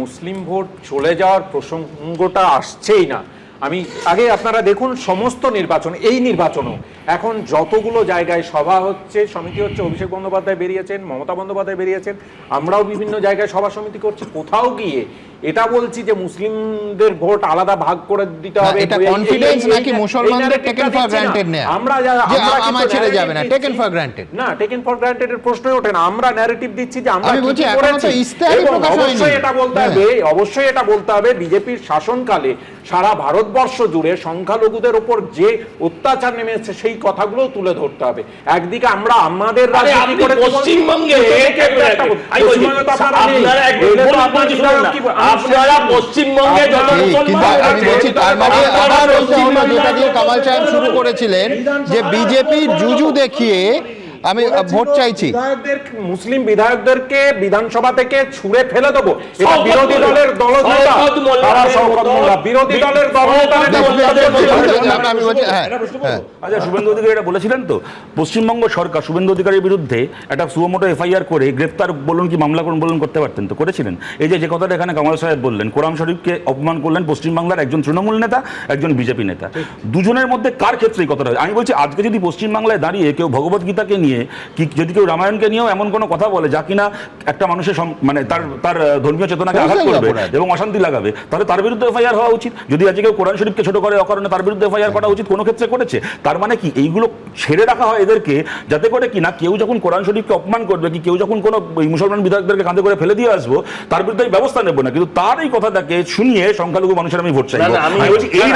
মুসলিম vote চলে যাওয়ার প্রসঙ্গটা আসছেই না। আমি আগে আপনারা দেখুন সমস্ত নির্বাচন, এই নির্বাচনও এখন যতগুলো জায়গায় সভা হচ্ছে, সমিতি হচ্ছে, অভিষেক বন্দ্যোপাধ্যায় বেরিয়েছেন, মমতা বন্দ্যোপাধ্যায় বেরিয়েছেন, আমরাও বিভিন্ন জায়গায় সভা সমিতি করছি, কোথাও গিয়ে এটা বলছি যে মুসলিমদের ভোট আলাদা ভাগ করে দিতে হবে। এটা কনফিডেন্স নাকি মুসলমানদের টেকেন ফর গ্রান্টেড নেয়া? আমরা আমার ছেড়ে যাবে না, টেকেন ফর গ্রান্টেড না, টেকেন ফর গ্রান্টেড এর প্রশ্নই ওঠে না। আমরা ন্যারেটিভ দিচ্ছি যে আমরা আমি বলছি এখন তো ইস্তেহারই প্রকাশ হয়নি। অবশ্যই এটা বলতে হবে, অবশ্যই এটা বলতে হবে বিজেপির শাসনকালে সারা ভারতবর্ষ জুড়ে সংখ্যালঘুদের উপর যে অত্যাচার নেমেছে সেই কথাগুলো তুলে ধরতে হবে। একদিকে আমরা আমাদের রাজনীতি করে পশ্চিমবঙ্গে আপনারা পশ্চিমবঙ্গে যত আমি বলছি তার মানে আবার বলতে হলো যেটা দিয়ে কামাল সাহেব শুরু করেছিলেন যে বিজেপির জুজু দেখিয়ে আমি ভোট চাইছি, মুসলিম বিধায়কদেরকে বিধানসভা থেকে ছুঁড়ে ফেলে দেবো। এটা বিরোধী দলের দলনেতা, বিরোধী দলের দলনেতা। আচ্ছা, শুভেন্দু অধিকারী এটা বলেছিলেন তো, পশ্চিমবঙ্গ সরকার শুভেন্দু অধিকারীর বিরুদ্ধে একটা সুমোটো এফআইআর করে গ্রেপ্তার বলুন কি মামলা বলুন করতে পারতেন তো, করেছিলেন। এই যে কথাটা এখানে কামাল সাহেব বললেন, কোরআন শরীফকে অপমান করলেন পশ্চিমবাংলার একজন তৃণমূল নেতা, একজন বিজেপি নেতা, দুজনের মধ্যে কার ক্ষেত্রে এই কথাটা? আমি বলছি আজকে যদি পশ্চিমবাংলায় দাঁড়িয়ে কেউ ভগবদ্গীতাকে নিয়ে কি যদি কেউ রামায়ণকে নিয়েও এমন কোনো কথা বলে যা কিনা একটা মানুষের মানে তার ধর্মীয় চেতনাকে আঘাত করবে এবং অশান্তি লাগাবে, তাহলে তার বিরুদ্ধে এফআইআর হওয়া উচিত। যদি আজকে কেউ কোরআন শরীফকে ছোট করে অকারণে, তার বিরুদ্ধে এফআইআর করা উচিত। কোনো ক্ষেত্রে করেছে, তার মানে কি এইগুলো ছেড়ে রাখা হয় এদেরকে, যাতে করে কি না কেউ যখন কোরআন শরীফকে অপমান করবে, কি কেউ যখন কোনো মুসলমান বিধায়কদেরকে কাঁধে করে ফেলে দিয়ে আসবো, তার বিরুদ্ধে ব্যবস্থা নেবো না। কিন্তু তার এই কথাটাকে শুনিয়ে সংখ্যালঘু মানুষের আমি ভোট চাই। এই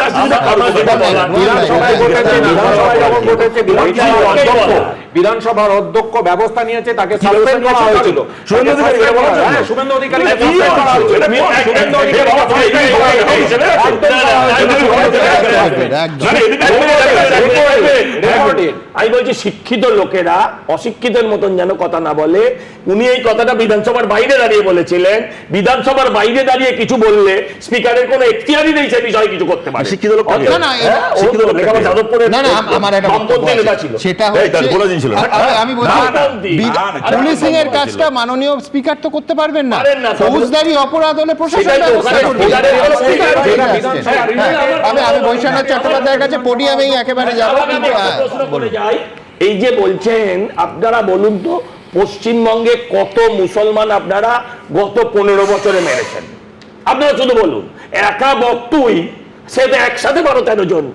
বিধানসভার অধ্যক্ষ ব্যবস্থা নিয়েছে, তাকে সাসপেন্ড করা হয়েছিল। শুভেন্দু অধিকারী আমি বলছি শিক্ষিত লোকেরা অশিক্ষিতের মতন যেন কথা না বলে। উনি এই কথাটা বিধানসভার বাইরে দাঁড়িয়ে বলেছিলেন। বিধানসভার বাইরে দাঁড়িয়ে কিছু বললে স্পিকারের কোনো এখতিয়ারই নেই সে বিষয়ে কিছু করতে পারে। শিক্ষিত লোক সেটা আমি বলছি পুলিশিং এর কাজটা মাননীয় স্পিকার তো করতে পারবেন না। ফৌজদারি অপরাধ হলে প্রশাসন ব্যবস্থা করবে। আমি বৈশ্বনাথ চট্টোপাধ্যায়ের কাছে পোডিয়ামেই একেবারে যাবো। এই যে বলছেন, আপনারা বলুন তো পশ্চিমবঙ্গে কত মুসলমান আপনারা গত 15 বছরে মেরেছেন? আপনারা শুধু বলুন, একা বক্তুই সেটা একসাথে 12-13 জন।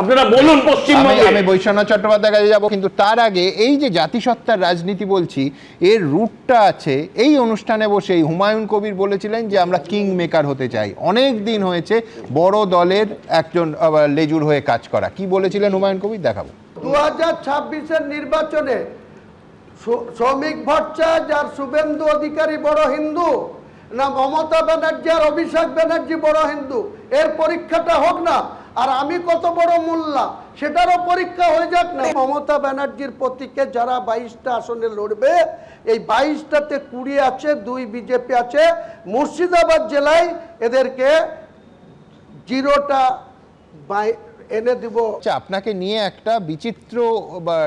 আপনারা বলুন পশ্চিমবঙ্গে। আমি বৈশ্বনাথ চট্টোপাধ্যায়ের কাছে যাবো, কিন্তু তার আগে এই যে জাতিসত্তার রাজনীতি বলছি, এর রুটটা আছে এই অনুষ্ঠানে বসেই হুমায়ুন কবির বলেছিলেন যে আমরা কিং মেকার হতে চাই। অনেক দিন হয়েছে বড় দলের একজন লেজুর হয়ে কাজ করা। কি বলেছিলেন হুমায়ুন কবির, দেখাবো। 2026-এর নির্বাচনে শ্রমিক ভট্টাচার্য আর শুভেন্দু অধিকারী বড় হিন্দু, না মমতা ব্যানার্জি আর অভিষেক ব্যানার্জি বড় হিন্দু? এর পরীক্ষাটা হোক না। আর আমি কত বড় মোল্লা সেটারও পরীক্ষা হয়ে যাক না। মমতা ব্যানার্জির প্রতীকে যারা 22টা আসনে লড়বে, এই 22টাতে 20 আছে, 2 বিজেপি আছে। মুর্শিদাবাদ জেলায় এদেরকে 0টা এনে দিব। আপনাকে নিয়ে একটা বিচিত্র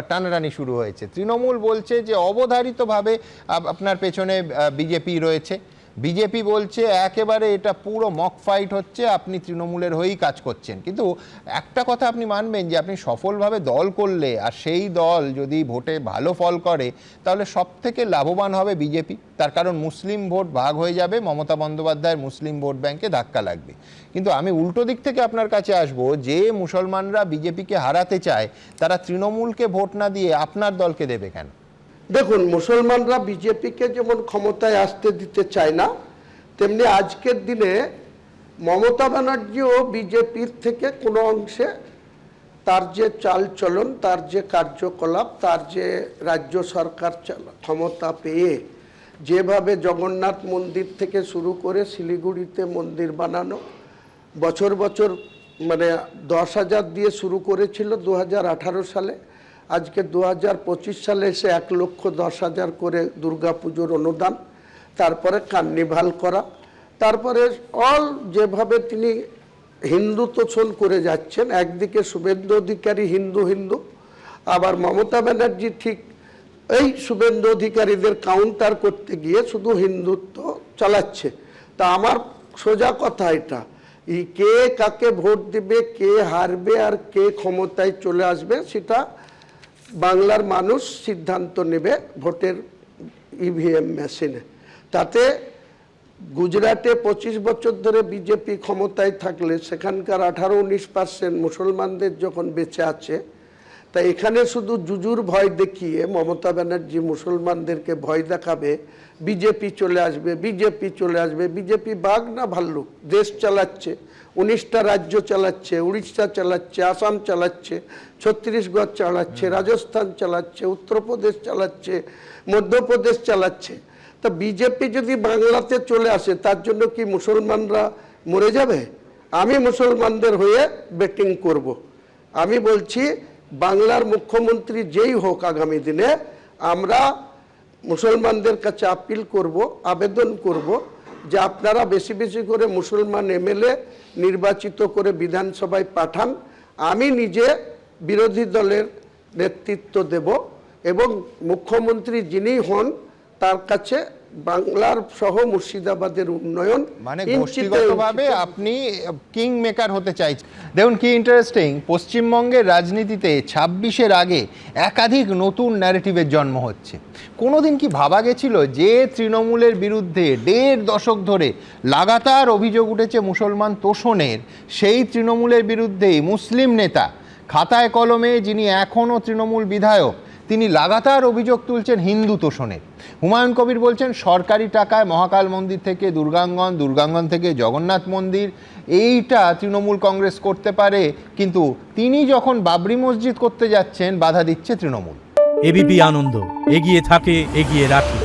টানাটানি শুরু হয়েছে। তৃণমূল বলছে যে অবধারিতভাবে আপনার পেছনে বিজেপি রয়েছে, বিজেপি বলছে একেবারে এটা পুরো মক ফাইট হচ্ছে, আপনি তৃণমূলের হয়েই কাজ করছেন। কিন্তু একটা কথা আপনি মানবেন যে আপনি সফলভাবে দল করলে আর সেই দল যদি ভোটে ভালো ফল করে, তাহলে সব থেকে লাভবান হবে বিজেপি। তার কারণ মুসলিম ভোট ভাগ হয়ে যাবে, মমতা বন্দ্যোপাধ্যায়ের মুসলিম ভোট ব্যাংকে ধাক্কা লাগবে। কিন্তু আমি উল্টো দিক থেকে আপনার কাছে আসব, যে মুসলমানরা বিজেপিকে হারাতে চায় তারা তৃণমূলকে ভোট না দিয়ে আপনার দলকে দেবে কেন? দেখুন, মুসলমানরা বিজেপিকে যেমন ক্ষমতায় আসতে দিতে চায় না, তেমনি আজকের দিনে মমতা ব্যানার্জিও বিজেপির থেকে কোনো অংশে তার যে চালচলন, তার যে কার্যকলাপ, তার যে রাজ্য সরকার ক্ষমতা পেয়ে যেভাবে জগন্নাথ মন্দির থেকে শুরু করে শিলিগুড়িতে মন্দির বানানো, বছর বছর মানে 10,000 দিয়ে শুরু করেছিল 2018 সালে, আজকে 2025 সালে এসে 1,10,000 করে দুর্গাপুজোর অনুদান, তারপরে কার্নিভাল করা, তারপরে অল যেভাবে তিনি হিন্দু তোষণ করে যাচ্ছেন। একদিকে শুভেন্দু অধিকারী হিন্দু হিন্দু, আবার মমতা ব্যানার্জি ঠিক এই শুভেন্দু অধিকারীদের কাউন্টার করতে গিয়ে শুধু হিন্দুত্ব চালাচ্ছে। তা আমার সোজা কথা এটা, এই কে কাকে ভোট দেবে, কে হারবে আর কে ক্ষমতায় চলে আসবে, সেটা বাংলার মানুষ সিদ্ধান্ত নেবে ভোটের ইভিএম মেশিনে। তাতে গুজরাটে 25 বছর ধরে বিজেপি ক্ষমতায় থাকলে সেখানকার 18-19% মুসলমানদের যখন বেঁচে আছে, তা এখানে শুধু জুজুর ভয় দেখিয়ে মমতা ব্যানার্জি মুসলমানদেরকে ভয় দেখাবে, বিজেপি চলে আসবে, বিজেপি চলে আসবে। বিজেপি বাঘ না ভাল্লুক? দেশ চালাচ্ছে, 19টা রাজ্য চালাচ্ছে, উড়িষ্যা চালাচ্ছে, আসাম চালাচ্ছে, ছত্তিশগড় চালাচ্ছে, রাজস্থান চালাচ্ছে, উত্তরপ্রদেশ চালাচ্ছে, মধ্যপ্রদেশ চালাচ্ছে। তা বিজেপি যদি বাংলাতে চলে আসে তার জন্য কি মুসলমানরা মরে যাবে? আমি মুসলমানদের হয়ে ব্যাটিং করব। আমি বলছি বাংলার মুখ্যমন্ত্রী যেই হোক আগামী দিনে, আমরা মুসলমানদের কাছে আপিল করব, আবেদন করব যে আপনারা বেশি বেশি করে মুসলমান এমএলএ নির্বাচিত করে বিধানসভায় পাঠান। আমি নিজে বিরোধী দলের নেতৃত্ব দেব এবং মুখ্যমন্ত্রী যিনি হন তার কাছে বাংলার সহ মুর্শিদাবাদের উন্নয়ন, মানে ইঞ্চিতে গোষ্ঠীগতভাবে ইঞ্চিতে আপনি কিং মেকার হতে চাইছেন। দেখুন কি ইন্টারেস্টিং, পশ্চিমবঙ্গের রাজনীতিতে 26-এর আগে একাধিক নতুন ন্যারেটিভের জন্ম হচ্ছে। কোনোদিন কি ভাবা গেছিল যে তৃণমূলের বিরুদ্ধে 1.5 দশক ধরে লাগাতার অভিযোগ উঠেছে মুসলমান তোষণের, সেই তৃণমূলের বিরুদ্ধেই মুসলিম নেতা খাতায় কলমে, যিনি এখনও তৃণমূল বিধায়ক, তিনি লাগাতার অভিযোগ তুলছেন হিন্দু তোষণের। হুমায়ুন কবির বলছেন সরকারি টাকায় মহাকাল মন্দির থেকে দুর্গাঙ্গন, দুর্গাঙ্গন থেকে জগন্নাথ মন্দির, এইটা তৃণমূল কংগ্রেস করতে পারে, কিন্তু তিনি যখন বাবরি মসজিদ করতে যাচ্ছেন বাধা দিচ্ছে তৃণমূল। এবিপি আনন্দ, এগিয়ে থাকে, এগিয়ে রাখে।